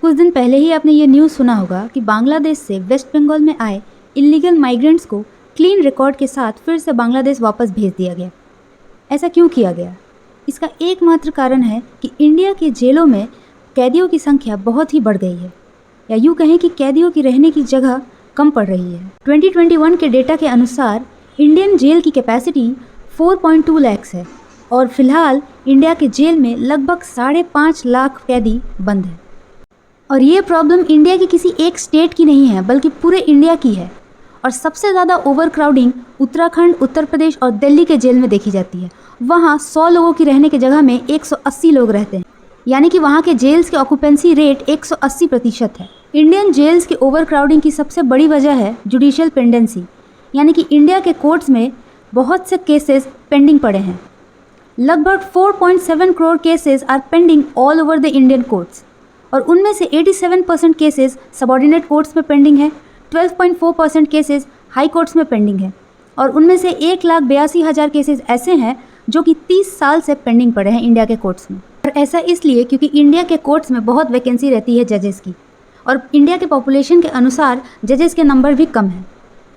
कुछ दिन पहले ही आपने ये न्यूज़ सुना होगा कि बांग्लादेश से वेस्ट बंगाल में आए इलीगल माइग्रेंट्स को क्लीन रिकॉर्ड के साथ फिर से बांग्लादेश वापस भेज दिया गया। ऐसा क्यों किया गया? इसका एकमात्र कारण है कि इंडिया के जेलों में कैदियों की संख्या बहुत ही बढ़ गई है, या यूँ कहें कि कैदियों की रहने की जगह कम पड़ रही है। 2021 के डेटा के अनुसार इंडियन जेल की कैपेसिटी 4.2 लाख है और फिलहाल इंडिया के जेल में लगभग 5.5 लाख कैदी बंद हैं। और ये प्रॉब्लम इंडिया की किसी एक स्टेट की नहीं है, बल्कि पूरे इंडिया की है। और सबसे ज़्यादा ओवरक्राउडिंग उत्तराखंड, उत्तर प्रदेश और दिल्ली के जेल में देखी जाती है। वहाँ 100 लोगों की रहने की जगह में 180 लोग रहते हैं, यानी कि वहाँ के जेल्स के ऑक्यूपेंसी रेट 180% है। इंडियन जेल्स के ओवरक्राउडिंग की सबसे बड़ी वजह है जुडिशियल पेंडेंसी, यानी कि इंडिया के कोर्ट्स में बहुत से केसेस पेंडिंग पड़े हैं। लगभग 4.7 crore cases are pending all over the Indian courts, और उनमें से 87% केसेस सबऑर्डिनेट कोर्ट्स में पेंडिंग है, 12.4% केसेस हाई कोर्ट्स में पेंडिंग है, और उनमें से 1,82,000 केसेस ऐसे हैं जो कि 30 साल से पेंडिंग पड़े हैं इंडिया के कोर्ट्स में। और ऐसा इसलिए क्योंकि इंडिया के कोर्ट्स में बहुत वैकेंसी रहती है जजेस की, और इंडिया के पॉपुलेशन के अनुसार जजेस के नंबर भी कम हैं।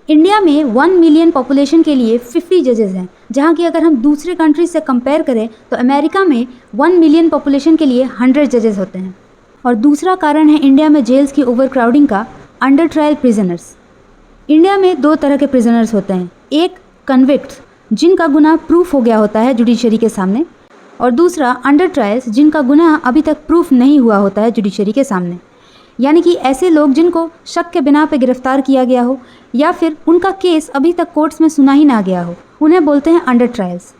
इंडिया में 1 मिलियन पॉपुलेशन के लिए 50 जजेस हैं, जहाँ की अगर हम दूसरे कंट्रीज से कंपेयर करें तो अमेरिका में 1 मिलियन पॉपुलेशन के लिए 100 जजेस होते हैं। और दूसरा कारण है इंडिया में जेल्स की ओवरक्राउडिंग का अंडर ट्रायल प्रिजनर्स। इंडिया में 2 तरह के प्रिजनर्स होते हैं, एक कन्विक्ट्स जिनका गुनाह प्रूफ हो गया होता है जुडिशरी के सामने, और दूसरा अंडर ट्रायल्स जिनका गुनाह अभी तक प्रूफ नहीं हुआ होता है जुडिशरी के सामने, यानी कि ऐसे लोग जिनको शक के बिना पे गिरफ्तार किया गया हो या फिर उनका केस अभी तक कोर्ट्स में सुना ही ना गया हो, उन्हें बोलते हैं अंडर ट्रायल्स।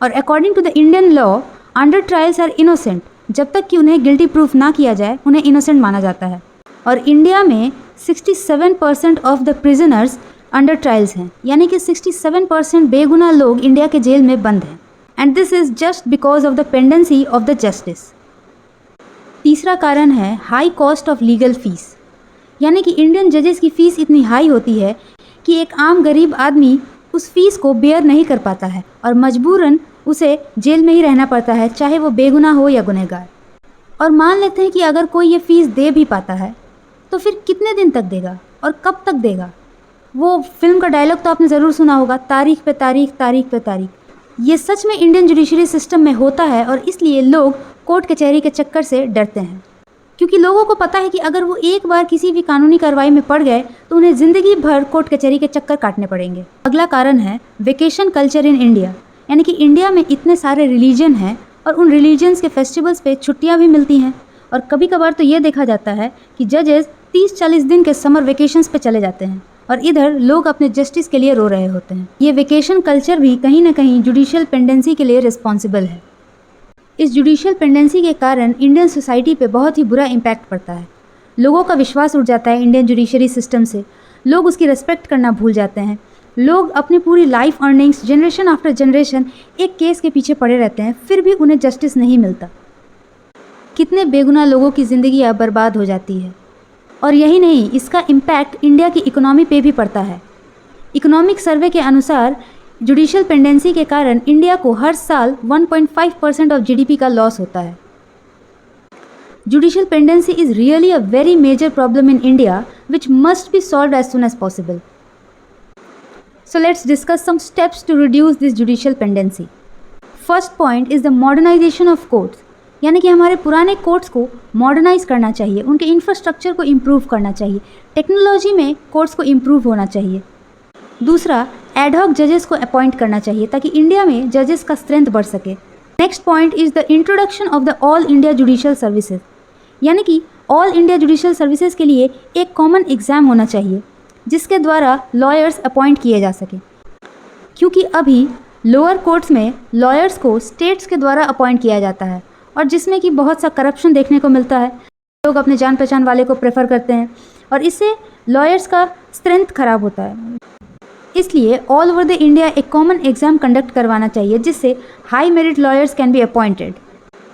और according to the Indian law under trials are innocent, जब तक कि उन्हें गिल्टी प्रूफ ना किया जाए उन्हें इनोसेंट माना जाता है। और इंडिया में 67% of the prisoners under trials हैं, यानी कि 67% बेगुनाह लोग इंडिया के जेल में बंद हैं, and this is just because of the pendency of the justice. तीसरा कारण है high cost of legal fees, यानी कि इंडियन जजेस की फ़ीस इतनी हाई होती है कि एक आम गरीब आदमी उस फीस को बेयर नहीं कर पाता है और मजबूरन उसे जेल में ही रहना पड़ता है, चाहे वो बेगुनाह हो या गुनहगार। और मान लेते हैं कि अगर कोई ये फ़ीस दे भी पाता है तो फिर कितने दिन तक देगा और कब तक देगा? वो फिल्म का डायलॉग तो आपने ज़रूर सुना होगा, तारीख पे तारीख, तारीख पे तारीख। ये सच में इंडियन जुडिशरी सिस्टम में होता है, और इसलिए लोग कोर्ट कचहरी के चक्कर से डरते हैं, क्योंकि लोगों को पता है कि अगर वो एक बार किसी भी कानूनी कार्रवाई में पड़ गए तो उन्हें ज़िंदगी भर कोर्ट कचहरी के चक्कर काटने पड़ेंगे। अगला कारण है वेकेशन कल्चर इन इंडिया, यानी कि इंडिया में इतने सारे रिलीजन हैं और उन रिलीजन्स के फेस्टिवल्स पे छुट्टियां भी मिलती हैं, और कभी कभार तो ये देखा जाता है कि जजेस 30-40 दिन के समर वेकेशंस पे चले जाते हैं और इधर लोग अपने जस्टिस के लिए रो रहे होते हैं। ये वेकेशन कल्चर भी कहीं ना कहीं जुडिशियल पेंडेंसी के लिए रिस्पॉन्सिबल है। इस जुडिशियल पेंडेंसी के कारण इंडियन सोसाइटी पे बहुत ही बुरा इम्पैक्ट पड़ता है। लोगों का विश्वास उठ जाता है इंडियन जुडिशरी सिस्टम से, लोग उसकी रिस्पेक्ट करना भूल जाते हैं। लोग अपनी पूरी life earnings generation after generation एक केस के पीछे पड़े रहते हैं, फिर भी उन्हें जस्टिस नहीं मिलता। कितने बेगुनाह लोगों की ज़िंदगी बर्बाद हो जाती है। और यही नहीं, इसका इम्पैक्ट इंडिया की इकोनॉमी पे भी पड़ता है। इकोनॉमिक सर्वे के अनुसार जुडिशियल पेंडेंसी के कारण इंडिया को हर साल 1.5% ऑफ जीडीपी का लॉस होता है। Judicial pendency is really a very major problem in India which must be solved as soon as possible. So let's discuss some steps to reduce this judicial pendency. First point is the modernization of courts, यानी कि हमारे पुराने courts को modernise करना चाहिए, उनके infrastructure को improve करना चाहिए, टेक्नोलॉजी में कोर्ट्स को इम्प्रूव होना चाहिए। दूसरा, एडहॉक जजेस को अपॉइंट करना चाहिए ताकि इंडिया में जजेस का स्ट्रेंथ बढ़ सके। Next point is the introduction of the all India judicial services, यानी कि ऑल इंडिया जुडिशियल सर्विसेज के लिए एक कॉमन एग्ज़ाम होना चाहिए जिसके द्वारा लॉयर्स अपॉइंट किए जा सके, क्योंकि अभी लोअर कोर्ट्स में लॉयर्स को स्टेट्स के द्वारा अपॉइंट किया जाता है और जिसमें कि बहुत सा करप्शन देखने को मिलता है। लोग अपने जान पहचान वाले को प्रेफर करते हैं और इससे लॉयर्स का स्ट्रेंथ खराब होता है। इसलिए ऑल ओवर द इंडिया एक कॉमन एग्ज़ाम कंडक्ट करवाना चाहिए जिससे high merit lawyers can be appointed.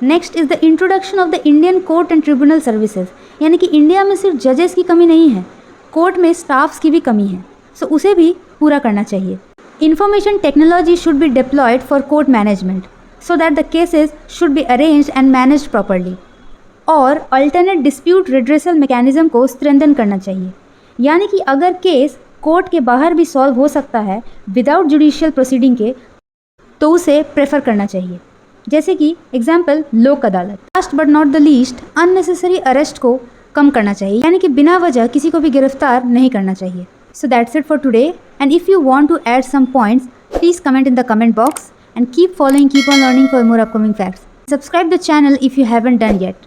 Next is the introduction of the Indian court and tribunal services, यानी कि इंडिया में सिर्फ जजेस की कमी नहीं है, कोर्ट में स्टाफ्स की भी कमी है, सो उसे भी पूरा करना चाहिए। Information technology should be diploid for court management so that the cases should be arranged and managed properly. और अल्टरनेट डिस्प्यूट रिड्रेसल मैकेनिज्म को स्ट्रेंथन करना चाहिए, यानी कि अगर केस कोर्ट के बाहर भी सॉल्व हो सकता है विदाउट जुडिशियल प्रोसीडिंग के, तो उसे प्रेफर करना चाहिए। जैसे कि एग्जाम्पल लोक अदालत। Last but not the least, unnecessary arrest को कम करना चाहिए, यानी कि बिना वजह किसी को भी गिरफ्तार नहीं करना चाहिए। So that's it for today, and if you want to add some points, please comment in the comment box and keep following, keep on learning for more upcoming facts. Subscribe the channel if you haven't done yet.